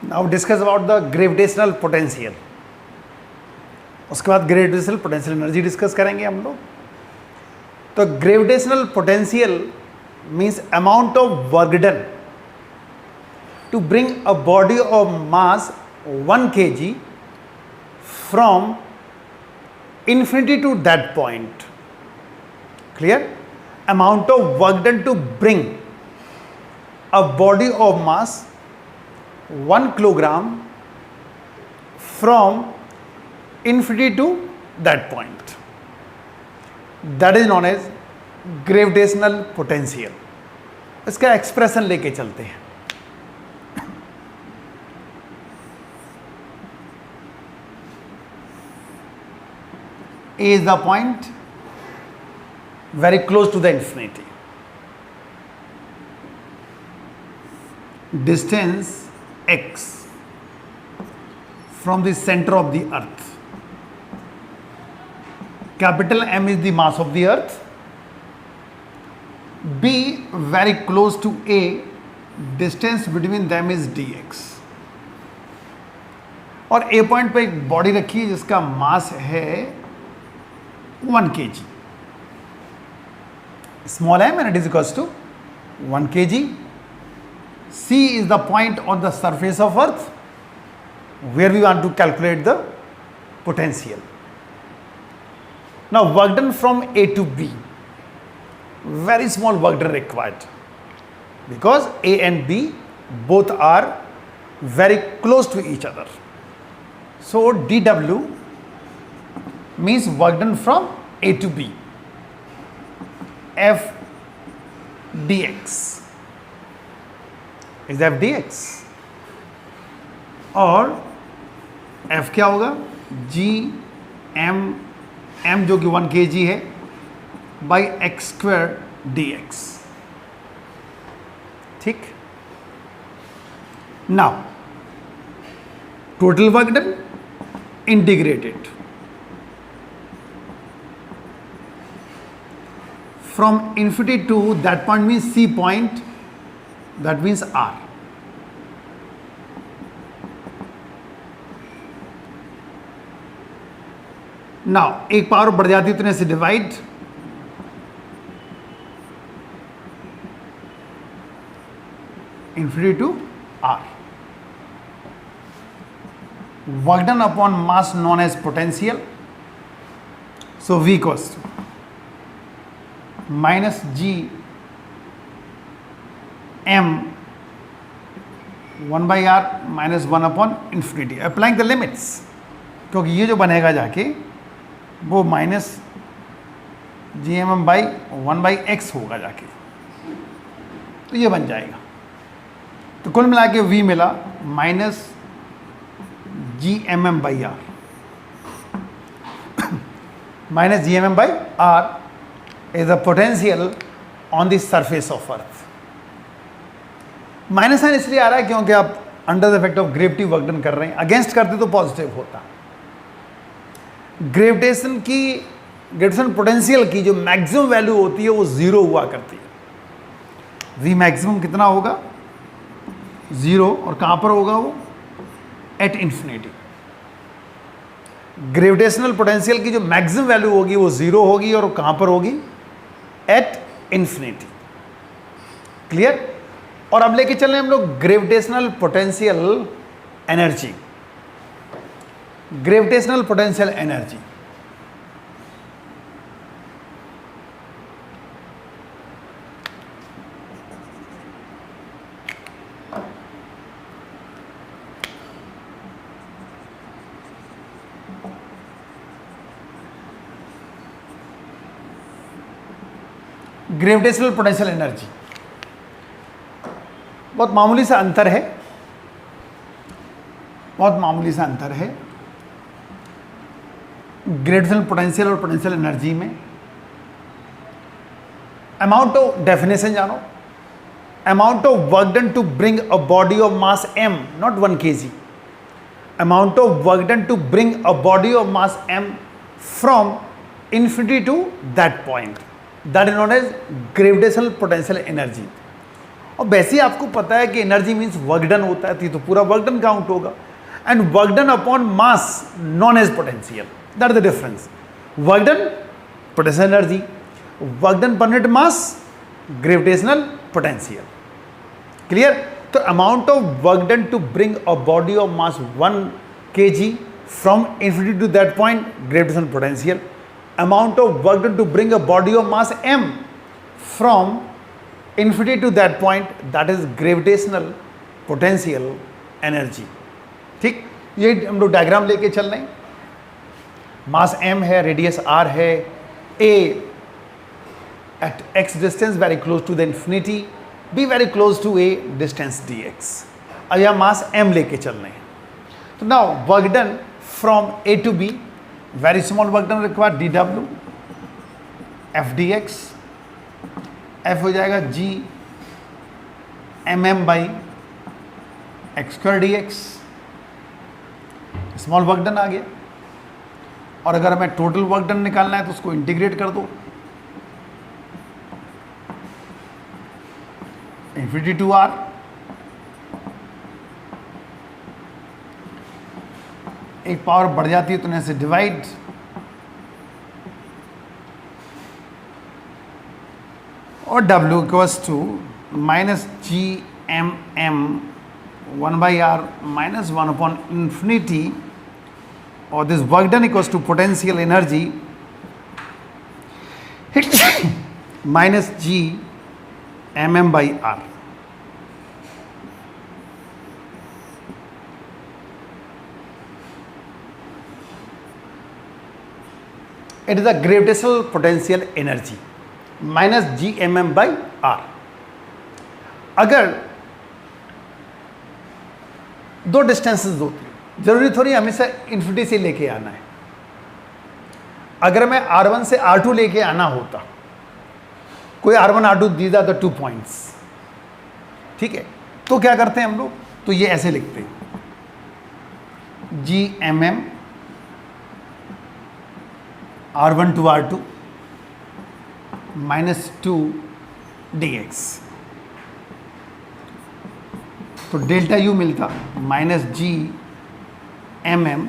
Now discuss about the gravitational potential. उसके बाद gravitational potential energy discuss करेंगे हम लोग। तो gravitational potential means amount of work done to bring a body of mass 1 kg from infinity to that point. Clear? Amount of work done to bring a body of mass 1 kilogram from infinity to that point. That is known as gravitational potential. इसका expression लेके चलते हैं। A is the point very close to the infinity. Distance x from the center of the earth. Capital M is the mass of the earth. B very close to A. Distance between them is dx. और A point पे एक body रखी है जिसका मास है 1 kg. Small m and it is equals to 1 kg. C is the point on the surface of earth where we want to calculate the potential. Now work done from A to B. Very small work done required because A and B both are very close to each other. So dW means work done from A to B. F dx is F dx और F क्या होगा? G m जो कि 1 kg है by x square dx. ठीक। Now total work done integrated from infinity to that point means C point, that means R. Now एक power बढ़ जाती है इतने से divide, infinity to R. Work done upon mass known as potential. So V equals to minus G M 1 by R minus 1 upon infinity. Applying the limits, क्योंकि ये जो बनेगा जाके वो minus G M M by 1 by x होगा जाके, तो ये बन जाएगा। तो कुल मिला के V मिला minus G M M by R, minus G M M by R is the potential on the surface of earth. Minus sign इसलिए आ रहा है क्योंकि आप under the effect of gravity work done कर रहे हैं। अगेंस्ट करते तो पॉजिटिव होता। ग्रेविटेशन पोटेंशियल की जो मैक्सिमम वैल्यू होती है वो 0 हुआ करती है। वी मैक्सिमम कितना होगा? 0। और कहां पर होगा वो? At infinity. ग्रेविटेशनल पोटेंशियल की जो मैक्सिमम वैल्यू होगी वो 0 होगी और कहां पर होगी? At infinity. क्लियर? और अब लेके चल रहे हैं हम लोग gravitational potential energy. Gravitational potential energy gravitational potential energy बहुत मामूली सा अंतर है, बहुत मामूली सा अंतर है ग्रेविटेशनल पोटेंशियल और पोटेंशियल एनर्जी में। अमाउंट ऑफ डेफिनेशन जानो, amount of work done to bring a body of mass m, not 1 kg, amount of work done to bring a body of mass m from infinity to that point, that is known as gravitational potential energy. और वैसे ही आपको पता है कि energy means work done होता है, तो पूरा वर्क डन काउंट होगा, and work done upon mass known as potential, that is the difference. Work done potential energy, work done पर unit mass gravitational potential. Clear? तो amount of work done to bring a body of mass 1 kg from infinity to that point, gravitational potential. Amount of work done to bring a body of mass m from infinity to that point, that is gravitational potential energy. ठीक, ये हम लोग diagram लेके चल रहे हैं. मास m है, radius r है, a at x distance very close to the infinity, b very close to a distance dx. अब यहाँ मास m लेके चल रहे हैं. तो now work done from A to B, very small work done required dw f dx, f हो जाएगा g mm by x square dx. Small work done आ गया. और अगर हमें टोटल वर्क डन निकालना है तो उसको इंटीग्रेट कर दो, इन्फिनिटी टू r, एक पावर बढ़ जाती है तो ऐसे डिवाइड, और W equals to minus G M M 1/r minus 1 upon infinity, और this work done equals to potential energy minus G M M by R. It is the gravitational potential energy minus gmm by r. अगर दो distances होती है, जरूरी थोड़ी हमेशा infinity से लेके आना है. अगर मैं r1 से r2 लेके आना होता, कोई r1 r2 these are the 2 points, ठीक है, तो क्या करते हैं हम लोग, तो ये ऐसे लिखते हैं gmm r1 to r2 minus 2 dx. तो डेल्टा यू मिलता minus G M M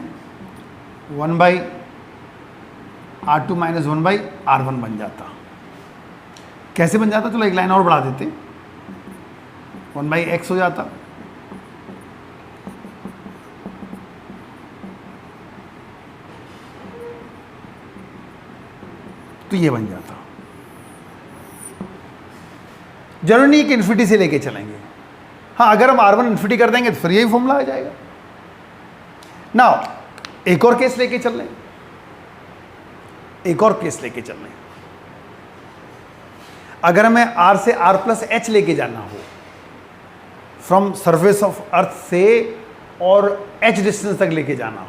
1/r2 minus 1/r1 बन जाता. कैसे बन जाता? चलो एक लाइन और बढ़ा देते, 1/x हो जाता. तो ये बन जाता. जरूरी नहीं कि इन्फिनिटी से लेके चलेंगे. हाँ, अगर हम r1 इन्फिनिटी कर देंगे तो फिर यही फॉर्मूला आ जाएगा. नाउ एक और केस लेके चल रहे हैं, एक और केस लेके चल रहे हैं. अगर हमें r से r प्लस एच लेके जाना हो फ्रॉम सरफेस ऑफ अर्थ से, और h डिस्टेंस तक लेके जाना हो,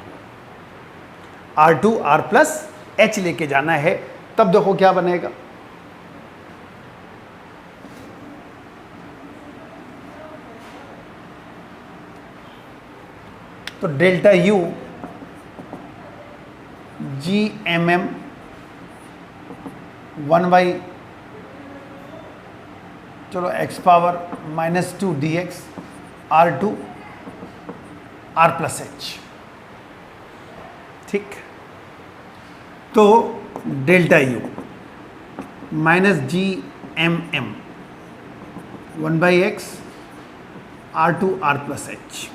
r2 r प्लस एच लेके जाना है, तब देखो क्या बनेगा. तो delta U G M M 1/, चलो x power minus 2 dx r2 r plus H. ठीक, तो delta U minus G M M 1/x r2 r plus H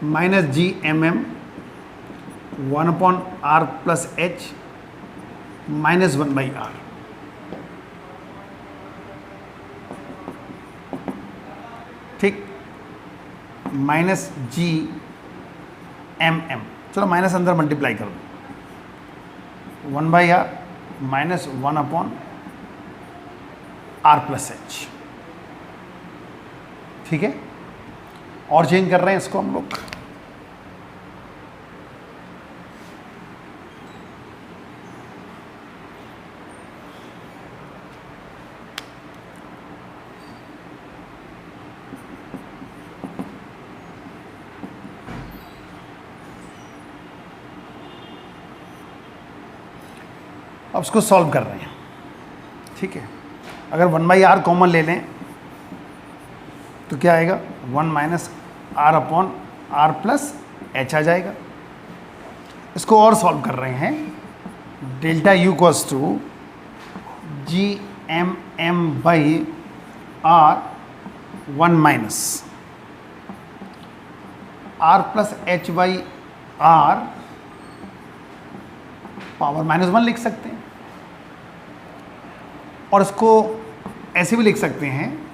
minus G M M 1 upon r plus H minus 1/r. ठीक, minus G M M, चलो minus अंदर multiply कर दो, 1/r minus 1 upon r plus H. ठीक है, और change कर रहे हैं इसको हम लोग. अब इसको सॉल्व कर रहे हैं. ठीक है, अगर 1/r कॉमन ले लें तो क्या आएगा, 1 minus R upon R plus H आ जाएगा। इसको और सॉल्व कर रहे हैं। Delta U equals to G M M by R 1 minus R plus H by R power -1 लिख सकते हैं, और इसको ऐसे भी लिख सकते हैं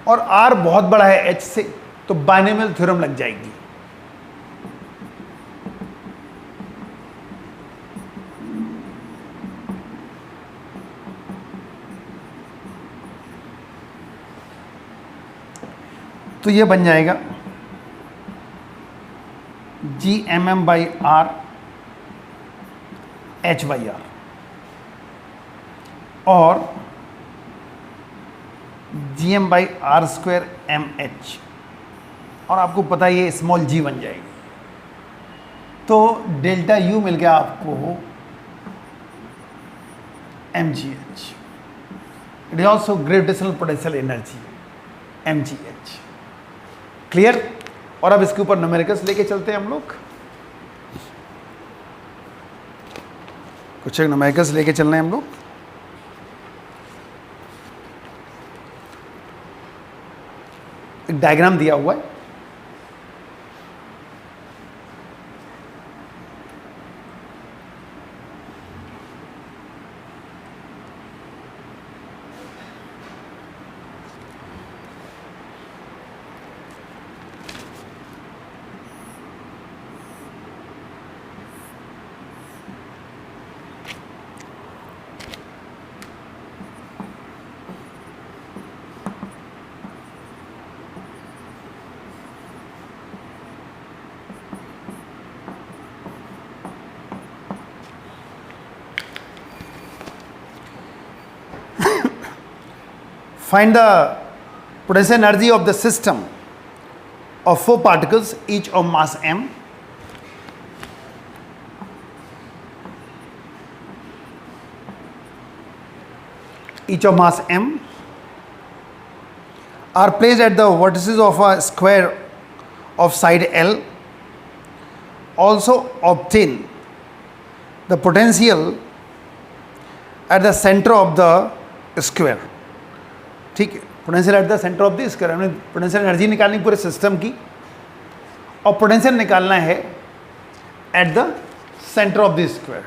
और R बहुत बड़ा है H से, तो बाइनोमियल थ्योरम लग जाएगी। तो ये बन जाएगा G M M by R H by R, और G M by R square M H, और आपको पता है ये स्मॉल जी बन जाएगी। तो डेल्टा यू मिल गया आपको M G H. It is also gravitational potential energy M G H. Clear? और अब इसके ऊपर न्यूमेरिकल्स लेके चलते हैं हम लोग। कुछ एक न्यूमेरिकल्स लेके चलना है हम लोग। एक डायग्राम दिया हुआ है, find the potential energy of the system of 4 particles each of mass m, each of mass m are placed at the vertices of a square of side L. Also obtain the potential at the center of the square. ठीक है, potential at the centre of the square. हमने potential energy निकालनी पूरे system की, और potential निकालना है at the centre of the square.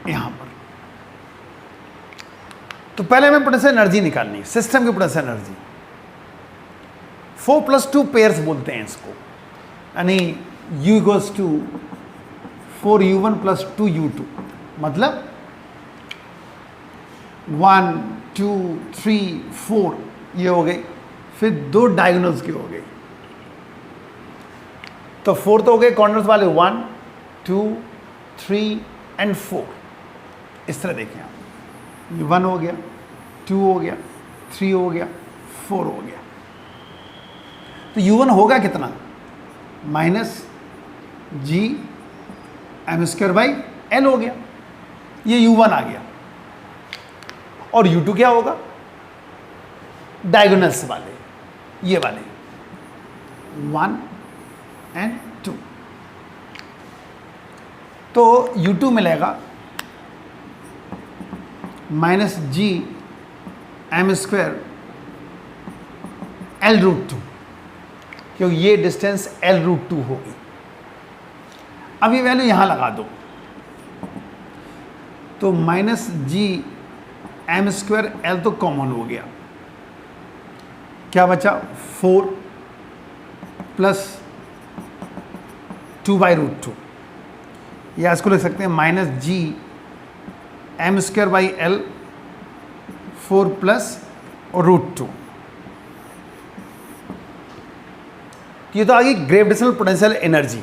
यहां पर तो पहले हमें पोटेंशियल एनर्जी निकालनी है, सिस्टम की पोटेंशियल एनर्जी। 4+2 पेयर्स बोलते हैं इसको, यानी U equals to 4U1 + 2U2, मतलब 1 2 3 4 ये हो गई, फिर 2 डायगोनल्स की हो गई। तो 4 तो हो गए कॉर्नर्स वाले, 1 2 3 एंड 4। इस तरह देखें आप, ये 1 हो गया, 2 हो गया, 3 हो गया, 4 हो गया। तो U1 होगा कितना, -G m²/L हो गया, ये U1 आ गया। और U2 क्या होगा, डायगोनल्स वाले, ये वाले 1 एंड 2। तो U2 मिलेगा -G m²L√2, क्योंकि ये डिस्टेंस L√2 होगी। अब ये वैल्यू यहां लगा दो, तो -G m²L तो कॉमन हो गया, क्या बचा 4 + 2/√2, या इसको लिख सकते हैं -G m²/L 4 + √2। ये तो आ गई ग्रेविटेशनल पोटेंशियल एनर्जी।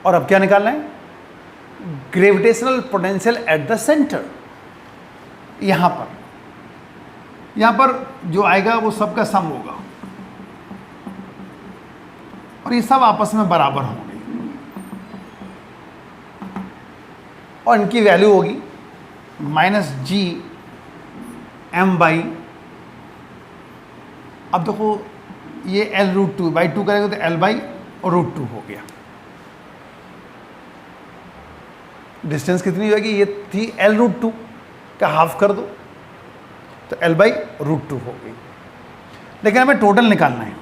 और अब क्या निकालना है, gravitational potential at the centre. यहां पर यहां पर जो आएगा वो सबका सम होगा और ये सब आपस में बराबर होंगे और इनकी वैल्यू होगी माइनस जी एम बाई, अब देखो ये L root two by two करेगा तो एल बाई रूट टू हो गया। डिस्टेंस कितनी होगी, ये थी एल रूट टू का हाफ कर दो तो एल बाई रूट टू हो गई। लेकिन हमें टोटल निकालना है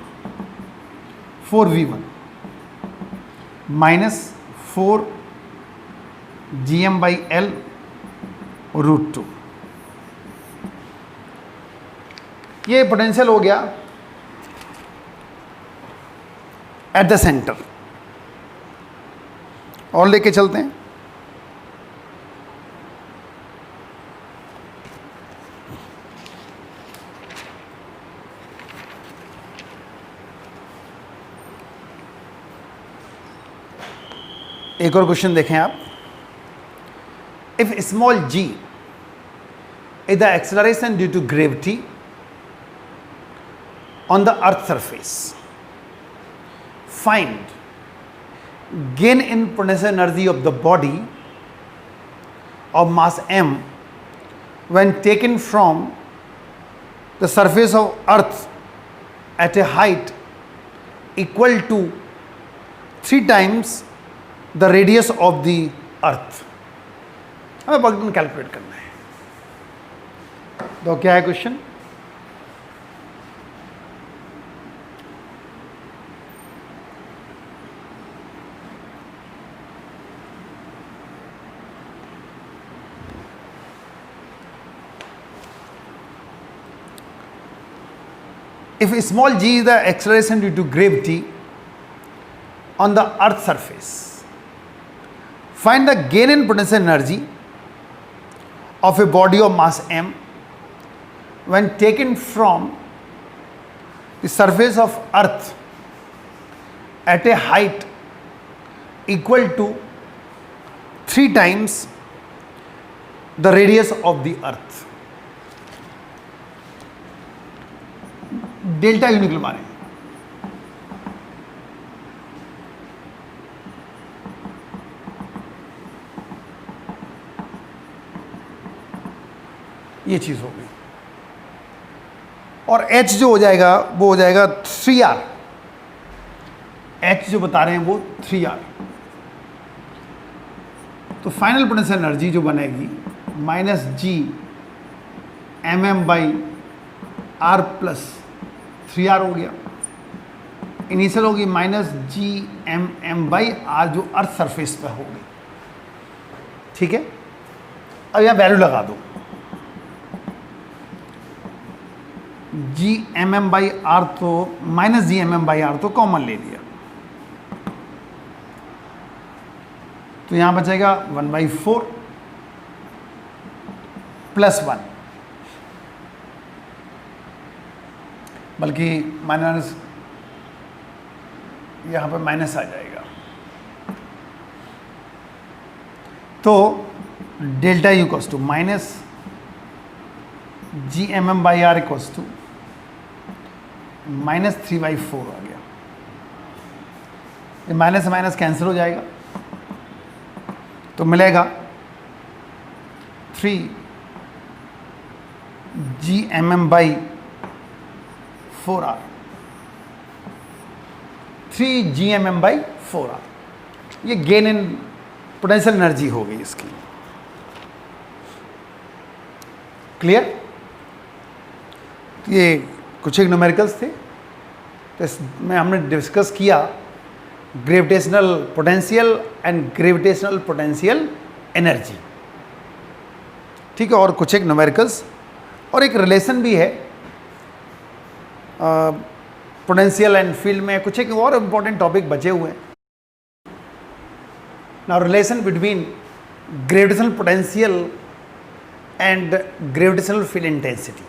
4v1 minus 4gm by L root two. ये पोटेंशियल हो गया एट द सेंटर। और लेके चलते हैं, एक और क्वेश्चन देखें आप। If small g is the acceleration due to gravity on the earth surface, find gain in potential energy of the body of mass m when taken from the surface of earth at a height equal to 3 times the radius of the earth। हमें work done calculate करना है। तो क्या है question, if small g is the acceleration due to gravity on the earth surface, find the gain in potential energy of a body of mass m when taken from the surface of earth at a height equal to 3 times the radius of the earth। Delta U निकल मारे, ये चीज हो गई। और h जो हो जाएगा वो हो जाएगा 3r, h जो बता रहे हैं वो 3r। तो फाइनल पोटेंशियल एनर्जी जो बनेगी minus G M M by R plus 3r हो गया। इनिशियल होगी minus G M M by R जो अर्थ सरफेस पे होगी। ठीक है, अब यहां वैल्यू लगा दो, G M M by R तो minus G M M by R तो कॉमन ले लिया, तो यहां बचेगा 1/4 प्लस 1, बल्कि माइनस यहां पर माइनस आ जाएगा। तो delta U equals to minus G M M by R equals to minus 3/4 आ गया। ये माइनस से माइनस कैंसिल हो जाएगा तो मिलेगा 3 G M M by 4r, 3 G M M by 4r। ये गेन इन पोटेंशियल एनर्जी हो गई इसकी। क्लियर? ये कुछ एक न्यूमेरिकल्स थे, तो इसमें हमने डिस्कस किया gravitational potential and gravitational potential energy. ठीक है, और कुछ एक न्यूमेरिकल्स और एक रिलेशन भी है पोटेंशियल एंड फील्ड में। कुछ एक और इम्पोर्टेंट टॉपिक बचे हुए हैं। Now relation between gravitational potential and gravitational field intensity.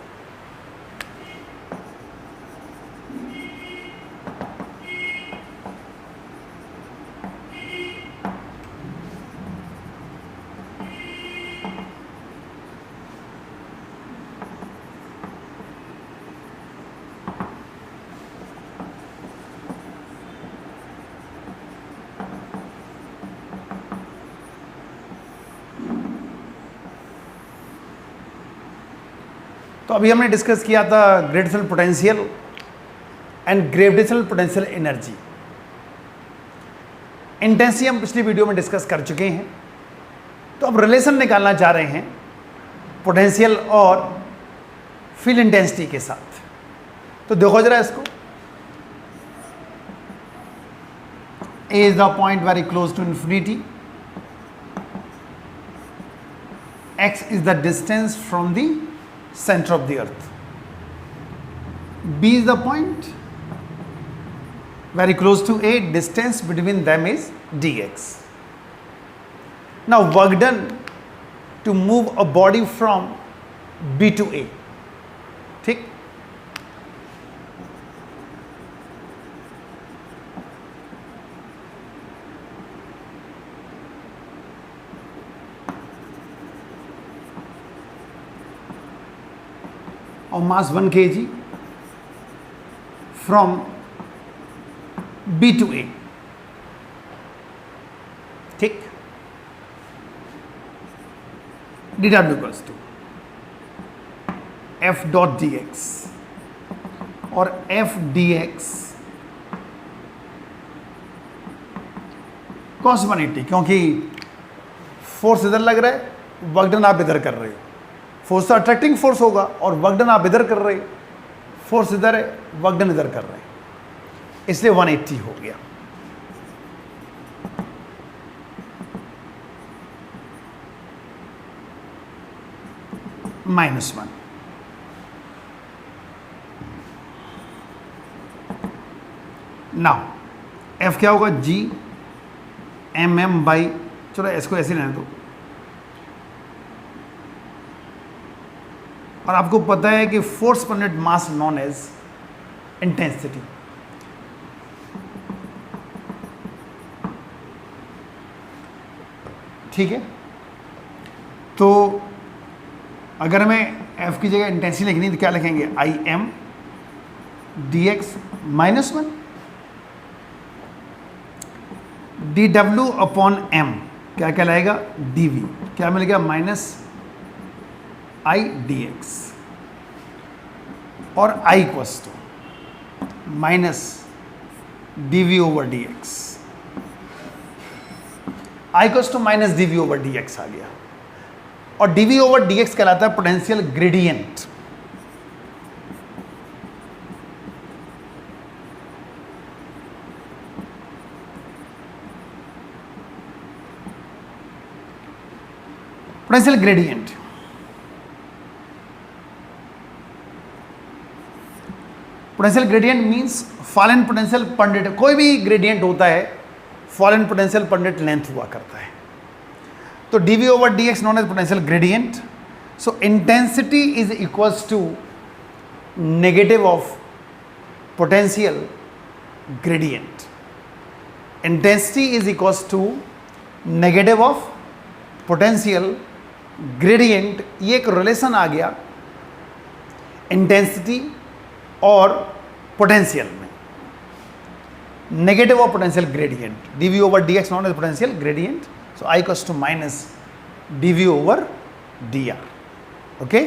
तो अभी हमने डिस्कस किया था gravitational potential and gravitational potential energy. Intensity हम पिछली वीडियो में डिस्कस कर चुके हैं। तो अब रिलेशन निकालना चाह रहे हैं पोटेंशियल और फील्ड इंटेंसिटी के साथ। तो देखो जरा इसको, A is the point very close to infinity, x is the distance from the center of the earth, B is the point very close to A, distance between them is dx. Now work done to move a body from B to A, ठीक। और मास 1 kg from B to A, ठीक। dw equals to f dot dx और f dx cos 180, क्योंकि force इधर लग रहा है, work done आप इधर कर रहे हो। फोर्स तो अट्रैक्टिंग फोर्स होगा और वर्क डन आप इधर कर रहे हो, फोर्स इधर है, वर्क डन इधर कर रहे हैं, इसलिए 180 हो गया। -1 नाउ f क्या होगा, g mm बाई, चलो इसको ऐसे रहने दो। और आपको पता है कि force per unit mass known as intensity. ठीक है, तो अगर हमें f की जगह इंटेंसिटी लिखनी तो क्या लिखेंगे, I M D X -1 D W upon M क्या कहलाएगा, डी वी, क्या मिल गया, -i dx और i equals to minus dv over dx, i equals to minus dv over dx आ गया। और dv ओवर dx कहलाता है potential gradient. Potential gradient potential gradient means fall in potential per unit, कोई भी gradient होता है fall in potential per unit length हुआ करता है। तो dv over dx known as potential gradient. So intensity is equals to negative of potential gradient. Intensity is equals to negative of potential gradient. ये एक relation आ गया intensity और potential में, negative of potential gradient, dv over dx known as potential gradient. So i equals to minus dv over dr। Okay.